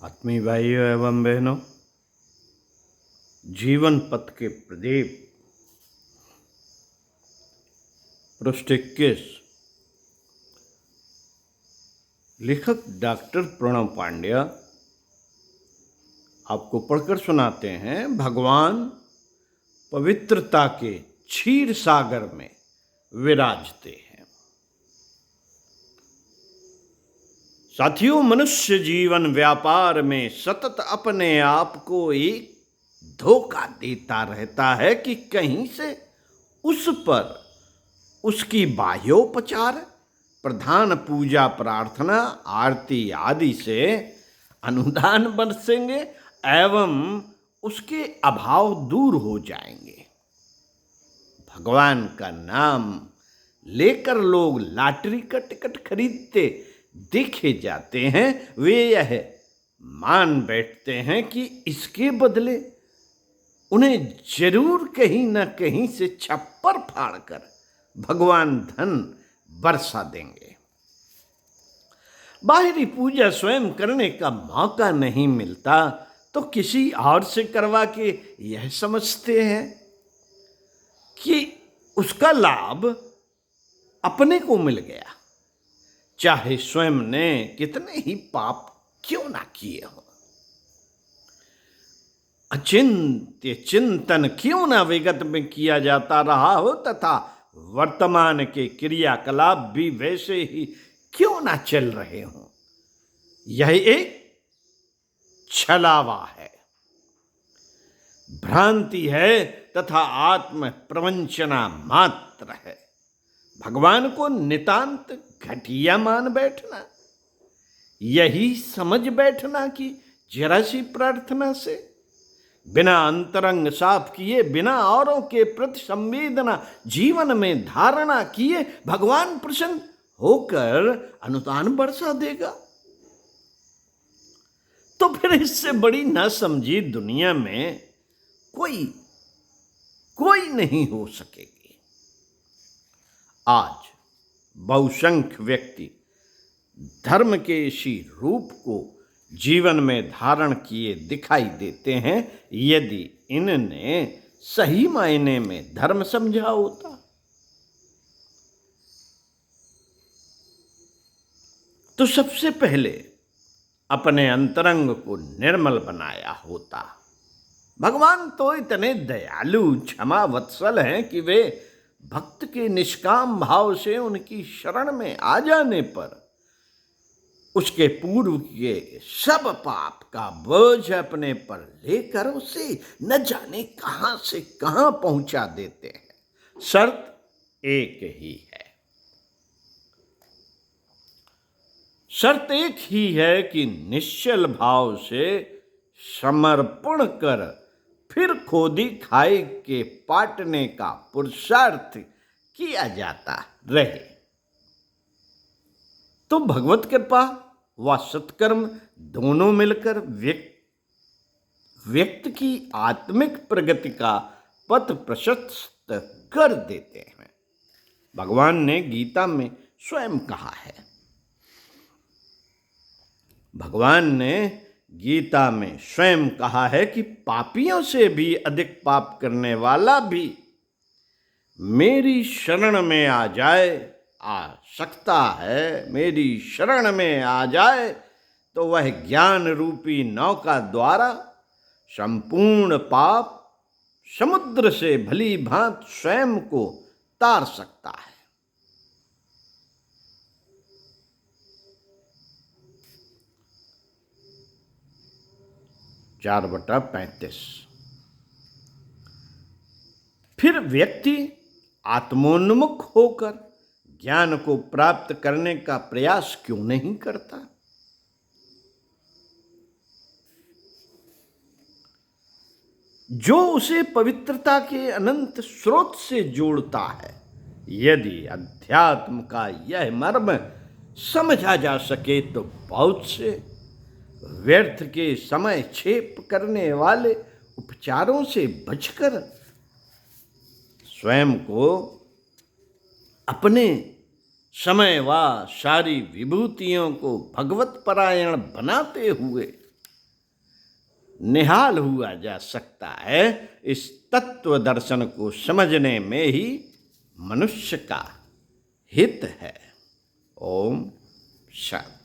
आत्मीय भाइयों एवं बहनों, जीवन पथ के प्रदीप पृष्ठ 21। लेखक डॉक्टर प्रणव पांड्या आपको पढ़कर सुनाते हैं। भगवान पवित्रता के क्षीर सागर में विराजते हैं। साथियों, मनुष्य जीवन व्यापार में सतत अपने आप को एक धोखा देता रहता है कि कहीं से उस पर उसकी बाह्योपचार, प्रधान पूजा, प्रार्थना, आरती आदि से अनुदान बरसेंगे एवं उसके अभाव दूर हो जाएंगे। भगवान का नाम लेकर लोग लॉटरी का टिकट खरीदते देखे जाते हैं। वे यह मान बैठते हैं कि इसके बदले उन्हें जरूर कहीं न कहीं से छप्पर फाड़कर भगवान धन बरसा देंगे। बाहरी पूजा स्वयं करने का मौका नहीं मिलता तो किसी और से करवा के यह समझते हैं कि उसका लाभ अपने को मिल गया, चाहे स्वयं ने कितने ही पाप क्यों ना किए हों। अचिंत्य चिंतन क्यों ना विगत में किया जाता रहा हो तथा वर्तमान के क्रियाकलाप भी वैसे ही क्यों ना चल रहे हों। यह एक छलावा है, भ्रांति है तथा आत्म प्रवंचना मात्र है। भगवान को नितांत घटिया मान बैठना, यही समझ बैठना कि जरा सी प्रार्थना से, बिना अंतरंग साफ किए, बिना औरों के प्रति संवेदना जीवन में धारणा किए भगवान प्रसन्न होकर अनुदान बरसा देगा। तो फिर इससे बड़ी नासमझी दुनिया में कोई नहीं हो सकेगी। आज बहुसंख्य व्यक्ति धर्म के इसी रूप को जीवन में धारण किए दिखाई देते हैं। यदि इन्हें सही मायने में धर्म समझा होता तो सबसे पहले अपने अंतरंग को निर्मल बनाया होता। भगवान तो इतने दयालु क्षमा वत्सल हैं कि वे भक्त के निष्काम भाव से उनकी शरण में आ जाने पर उसके पूर्व के सब पाप का बोझ अपने पर लेकर उसे न जाने कहां से कहां पहुंचा देते हैं। शर्त एक ही है, शर्त एक ही है कि निश्चल भाव से समर्पण कर फिर खोदी खाई के पाटने का पुरुषार्थ किया जाता रहे। तो भगवत कृपा व सत्कर्म दोनों मिलकर व्यक्ति की आत्मिक प्रगति का पथ प्रशस्त कर देते हैं। भगवान ने गीता में स्वयं कहा है, भगवान ने गीता में स्वयं कहा है कि पापियों से भी अधिक पाप करने वाला भी मेरी शरण में आ सकता है। मेरी शरण में आ जाए तो वह ज्ञान रूपी नौका द्वारा संपूर्ण पाप समुद्र से भली भांति स्वयं को तार सकता है। चार बटा 35। फिर व्यक्ति आत्मोन्मुख होकर ज्ञान को प्राप्त करने का प्रयास क्यों नहीं करता? जो उसे पवित्रता के अनंत स्रोत से जोड़ता है। यदि अध्यात्म का यह मर्म समझा जा सके तो बहुत से व्यर्थ के समय क्षेप करने वाले उपचारों से बचकर स्वयं को अपने समय व सारी विभूतियों को भगवत परायण बनाते हुए निहाल हुआ जा सकता है। इस तत्व दर्शन को समझने में ही मनुष्य का हित है। ओम शांति।